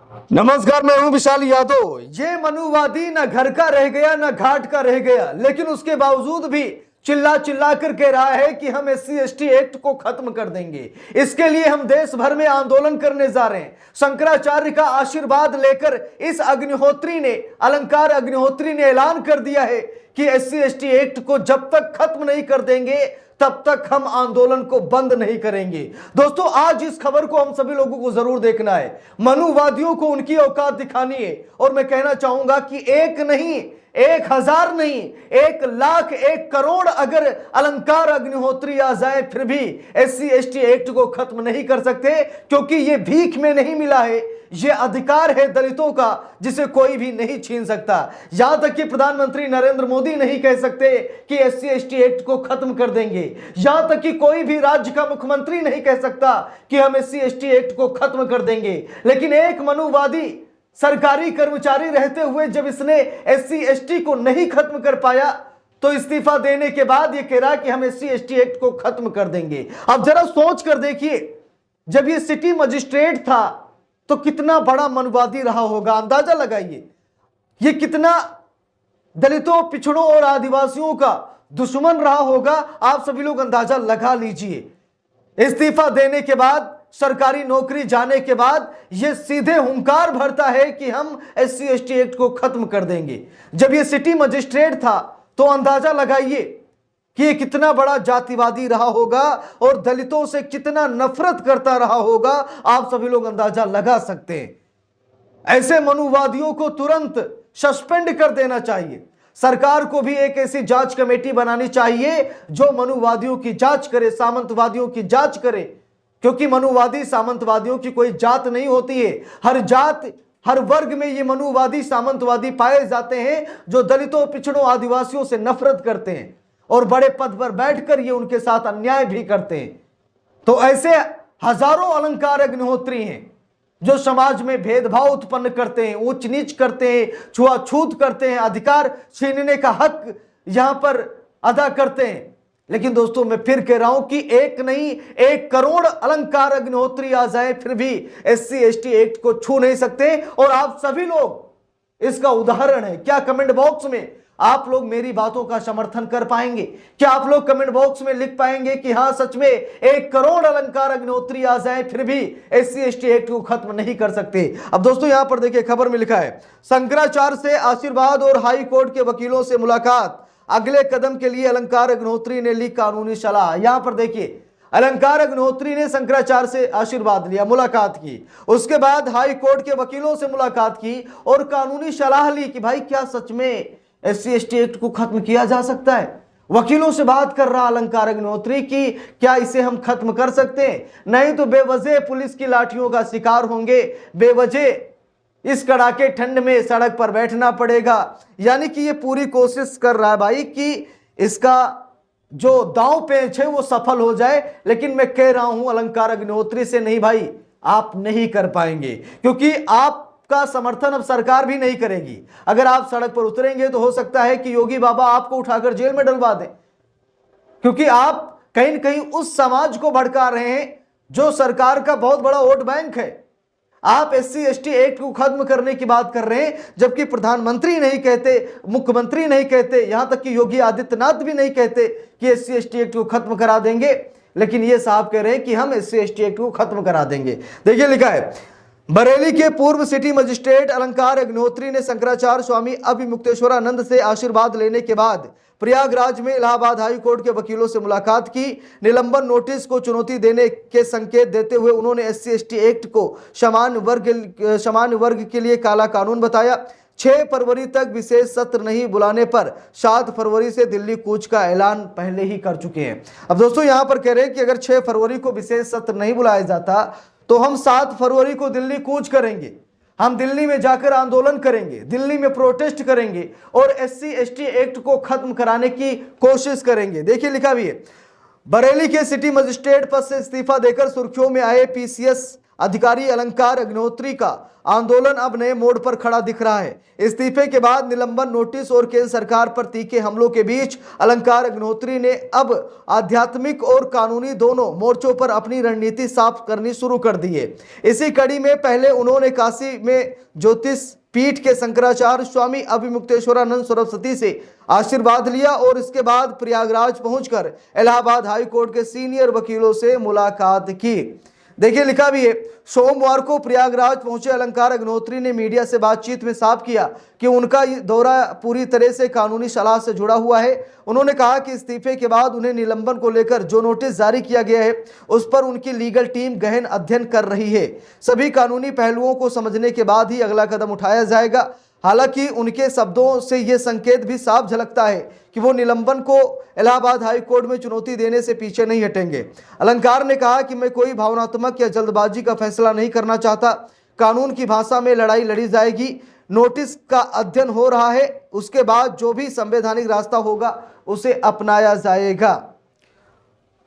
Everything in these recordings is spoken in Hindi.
नमस्कार, मैं हूं विशाल यादव। ये मनुवादी ना घर का रह गया ना घाट का रह गया, लेकिन उसके बावजूद भी चिल्ला चिल्ला कर कह रहा है कि हम SC/ST एक्ट को खत्म कर देंगे। इसके लिए हम देश भर में आंदोलन करने जा रहे हैं। शंकराचार्य का आशीर्वाद लेकर इस अलंकार अग्निहोत्री ने ऐलान कर दिया है कि SC/ST एक्ट को जब तक खत्म नहीं कर देंगे तब तक हम आंदोलन को बंद नहीं करेंगे। दोस्तों, आज इस खबर को हम सभी लोगों को जरूर देखना है। मनुवादियों को उनकी औकात दिखानी है और मैं कहना चाहूंगा कि एक नहीं, 1000 नहीं, 1,00,000, 1 करोड़ अगर अलंकार अग्निहोत्री आ जाए फिर भी SC/ST एक्ट को खत्म नहीं कर सकते, क्योंकि ये भीख में नहीं मिला है। ये अधिकार है दलितों का जिसे कोई भी नहीं छीन सकता। यहां तक कि प्रधानमंत्री नरेंद्र मोदी नहीं कह सकते कि SC/ST एक्ट को खत्म कर देंगे। यहां तक कि कोई भी राज्य का मुख्यमंत्री नहीं कह सकता कि हम SC/ST एक्ट को खत्म कर देंगे। लेकिन एक मनुवादी सरकारी कर्मचारी रहते हुए जब इसने SC/ST को नहीं खत्म कर पाया तो इस्तीफा देने के बाद यह कह रहा कि हम SC/ST एक्ट को खत्म कर देंगे। अब जरा सोच कर देखिए, जब ये सिटी मजिस्ट्रेट था तो कितना बड़ा मनुवादी रहा होगा। अंदाजा लगाइए, ये कितना दलितों, पिछड़ों और आदिवासियों का दुश्मन रहा होगा। आप सभी लोग अंदाजा लगा लीजिए। इस्तीफा देने के बाद, सरकारी नौकरी जाने के बाद ये सीधे हुंकार भरता है कि हम SC/ST एक्ट को खत्म कर देंगे। जब ये सिटी मजिस्ट्रेट था तो अंदाजा लगाइए कि ये कितना बड़ा जातिवादी रहा होगा और दलितों से कितना नफरत करता रहा होगा। आप सभी लोग अंदाजा लगा सकते हैं। ऐसे मनुवादियों को तुरंत सस्पेंड कर देना चाहिए। सरकार को भी एक ऐसी जांच कमेटी बनानी चाहिए जो मनुवादियों की जांच करे, सामंतवादियों की जांच करे, क्योंकि मनुवादी सामंतवादियों की कोई जात नहीं होती है। हर जात, हर वर्ग में ये मनुवादी सामंतवादी पाए जाते हैं जो दलितों, पिछड़ों, आदिवासियों से नफरत करते हैं और बड़े पद पर बैठकर ये उनके साथ अन्याय भी करते हैं। तो ऐसे हजारों अलंकार अग्निहोत्री हैं जो समाज में भेदभाव उत्पन्न करते हैं, ऊंच नीच करते हैं, छुआछूत करते हैं, अधिकार छीनने का हक यहां पर अदा करते हैं। लेकिन दोस्तों, मैं फिर कह रहा हूं कि एक नहीं, 1 करोड़ अलंकार अग्निहोत्री आ जाए फिर भी SC/ST एक्ट को छू नहीं सकते। और आप सभी लोग इसका उदाहरण है। क्या कमेंट बॉक्स में आप लोग मेरी बातों का समर्थन कर पाएंगे? क्या आप लोग कमेंट बॉक्स में लिख पाएंगे कि हां, सच में 1 करोड़ अलंकार अग्निहोत्री आ जाए फिर भी SC/ST एक्ट को खत्म नहीं कर सकते? अब दोस्तों, यहां पर देखिए, खबर में लिखा है, शंकराचार्य से आशीर्वाद और हाई कोर्ट के वकीलों से मुलाकात, अगले कदम के लिए अलंकार अग्निहोत्री ने ली कानूनी सलाह। यहां पर देखिए, अलंकार अग्निहोत्री ने शंकराचार्य से आशीर्वाद लिया, मुलाकात की, उसके बाद हाई कोर्ट के वकीलों से मुलाकात की और कानूनी सलाह ली कि भाई क्या सच में SC/ST एक्ट को खत्म किया जा सकता है। वकीलों से बात कर रहा अलंकार अग्निहोत्री की क्या इसे हम खत्म कर सकते हैं, नहीं तो बेवजह पुलिस की लाठियों का शिकार होंगे, बेवजह इस कड़ाके ठंड में सड़क पर बैठना पड़ेगा। यानी कि ये पूरी कोशिश कर रहा है भाई कि इसका जो दांव पेच है वो सफल हो जाए। लेकिन मैं कह रहा हूं अलंकार अग्निहोत्री से, नहीं भाई, आप नहीं कर पाएंगे, क्योंकि आपका समर्थन अब सरकार भी नहीं करेगी। अगर आप सड़क पर उतरेंगे तो हो सकता है कि योगी बाबा आपको उठाकर जेल में डलवा दें, क्योंकि आप कहीं न कहीं उस समाज को भड़का रहे हैं जो सरकार का बहुत बड़ा वोट बैंक है। आप SC/ST एक्ट को खत्म करने की बात कर रहे हैं, जबकि प्रधानमंत्री नहीं कहते, मुख्यमंत्री नहीं कहते, यहां तक कि योगी आदित्यनाथ भी नहीं कहते कि SC/ST एक्ट को खत्म करा देंगे। लेकिन ये साहब कह रहे हैं कि हम SC/ST एक्ट को खत्म करा देंगे। देखिए, लिखा है, बरेली के पूर्व सिटी मजिस्ट्रेट अलंकार अग्निहोत्री ने शंकराचार्य स्वामी अभिमुक्तेश्वरानंद से आशीर्वाद लेने के बाद प्रयागराज में इलाहाबाद हाई कोर्ट के वकीलों से मुलाकात की। निलंबन नोटिस को चुनौती देने के संकेत देते हुए उन्होंने SC/ST एक्ट को समान वर्ग के लिए काला कानून बताया। 6 फरवरी तक विशेष सत्र नहीं बुलाने पर 7 फरवरी से दिल्ली कूच का ऐलान पहले ही कर चुके हैं। अब दोस्तों, यहां पर कह रहे हैं कि अगर 6 फरवरी को विशेष सत्र नहीं बुलाया जाता तो हम 7 फरवरी को दिल्ली कूच करेंगे, हम दिल्ली में जाकर आंदोलन करेंगे, दिल्ली में प्रोटेस्ट करेंगे और SC/ST एक्ट को खत्म कराने की कोशिश करेंगे। देखिए, लिखा भी है, बरेली के सिटी मजिस्ट्रेट पद से इस्तीफा देकर सुर्खियों में आए PCS अधिकारी अलंकार अग्निहोत्री का आंदोलन अब नए मोड़ पर खड़ा दिख रहा है। इस्तीफे के बाद निलंबन नोटिस और केंद्र सरकार पर तीखे हमलों के बीच अलंकार अग्निहोत्री ने अब आध्यात्मिक और कानूनी दोनों मोर्चों पर अपनी रणनीति साफ करनी शुरू कर दी है। इसी कड़ी में पहले उन्होंने काशी में ज्योतिष पीठ के शंकराचार्य स्वामी अभिमुक्तेश्वरानंद सरस्वती से आशीर्वाद लिया और इसके बाद प्रयागराज पहुंचकर इलाहाबाद हाई कोर्ट के सीनियर वकीलों से मुलाकात की। देखिए लिखा भी है, सोमवार को प्रयागराज पहुंचे अलंकार अग्निहोत्री ने मीडिया से बातचीत में साफ किया कि उनका दौरा पूरी तरह से कानूनी सलाह से जुड़ा हुआ है। उन्होंने कहा कि इस्तीफे के बाद उन्हें निलंबन को लेकर जो नोटिस जारी किया गया है उस पर उनकी लीगल टीम गहन अध्ययन कर रही है। सभी कानूनी पहलुओं को समझने के बाद ही अगला कदम उठाया जाएगा। हालांकि उनके शब्दों से यह संकेत भी साफ झलकता है कि वो निलंबन को इलाहाबाद हाई कोर्ट में चुनौती देने से पीछे नहीं हटेंगे। अलंकार ने कहा कि मैं कोई भावनात्मक या जल्दबाजी का फैसला नहीं करना चाहता। कानून की भाषा में लड़ाई लड़ी जाएगी। नोटिस का अध्ययन हो रहा है, उसके बाद जो भी संवैधानिक रास्ता होगा उसे अपनाया जाएगा।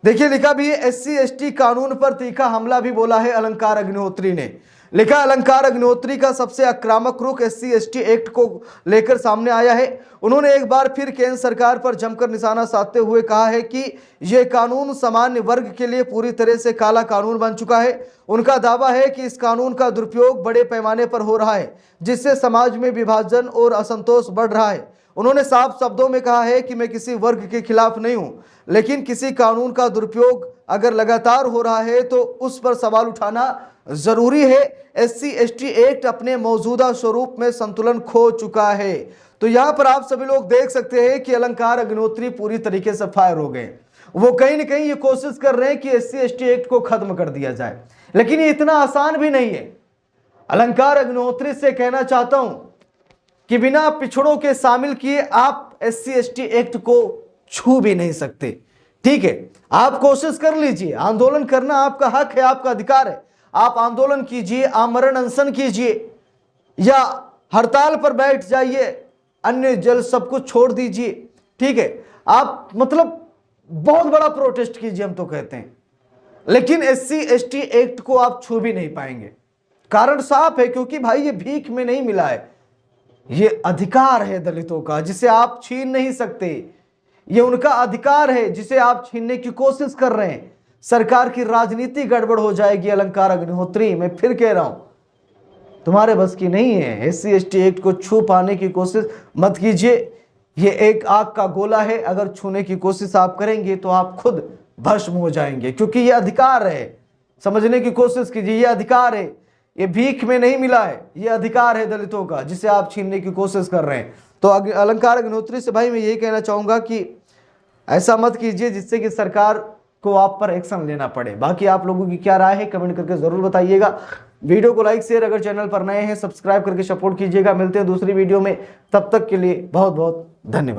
देखिए लिखा भी है, SC/ST कानून पर तीखा हमला भी बोला है अलंकार अग्निहोत्री ने। लिखा, अलंकार अग्निहोत्री का सबसे आक्रामक रुख SC/ST एक्ट को लेकर सामने आया है। उन्होंने एक बार फिर केंद्र सरकार पर जमकर निशाना साधते हुए कहा है कि यह कानून सामान्य वर्ग के लिए पूरी तरह से काला कानून बन चुका है। उनका दावा है कि इस कानून का दुरुपयोग बड़े पैमाने पर हो रहा है, जिससे समाज में विभाजन और असंतोष बढ़ रहा है। उन्होंने साफ शब्दों में कहा है कि मैं किसी वर्ग के खिलाफ नहीं हूं, लेकिन किसी कानून का दुरुपयोग अगर लगातार हो रहा है तो उस पर सवाल उठाना जरूरी है। SC/ST एक्ट अपने मौजूदा स्वरूप में संतुलन खो चुका है। तो यहां पर आप सभी लोग देख सकते हैं कि अलंकार अग्निहोत्री पूरी तरीके से फायर हो गए। वो कहीं ना कहीं ये कोशिश कर रहे हैं कि SC/ST एक्ट को खत्म कर दिया जाए, लेकिन ये इतना आसान भी नहीं है। अलंकार अग्निहोत्री से कहना चाहता हूं कि बिना पिछड़ों के शामिल किए आप SC/ST एक्ट को छू भी नहीं सकते। ठीक है, आप कोशिश कर लीजिए, आंदोलन करना आपका हक है, आपका अधिकार है। आप आंदोलन कीजिए, आमरण अनशन कीजिए या हड़ताल पर बैठ जाइए, अन्य जल सब कुछ छोड़ दीजिए। ठीक है, आप मतलब बहुत बड़ा प्रोटेस्ट कीजिए, हम तो कहते हैं, लेकिन SC/ST एक्ट को आप छू भी नहीं पाएंगे। कारण साफ है, क्योंकि भाई ये भीख में नहीं मिला है, ये अधिकार है दलितों का जिसे आप छीन नहीं सकते। ये उनका अधिकार है जिसे आप छीनने की कोशिश कर रहे हैं। सरकार की राजनीति गड़बड़ हो जाएगी। अलंकार अग्निहोत्री, मैं फिर कह रहा हूं, तुम्हारे बस की नहीं है। SC/ST एक्ट को छू पाने की कोशिश मत कीजिए। ये एक आग का गोला है, अगर छूने की कोशिश आप करेंगे तो आप खुद भस्म हो जाएंगे, क्योंकि ये अधिकार है। समझने की कोशिश कीजिए, ये अधिकार है, ये भीख में नहीं मिला है, ये अधिकार है दलितों का जिसे आप छीनने की कोशिश कर रहे हैं। तो अलंकार अग्निहोत्री से भाई मैं यही कहना चाहूंगा कि ऐसा मत कीजिए जिससे कि सरकार को आप पर एक्शन लेना पड़े। बाकी आप लोगों की क्या राय है कमेंट करके जरूर बताइएगा। वीडियो को लाइक शेयर, अगर चैनल पर नए हैं सब्सक्राइब करके सपोर्ट कीजिएगा। मिलते हैं दूसरी वीडियो में, तब तक के लिए बहुत बहुत धन्यवाद।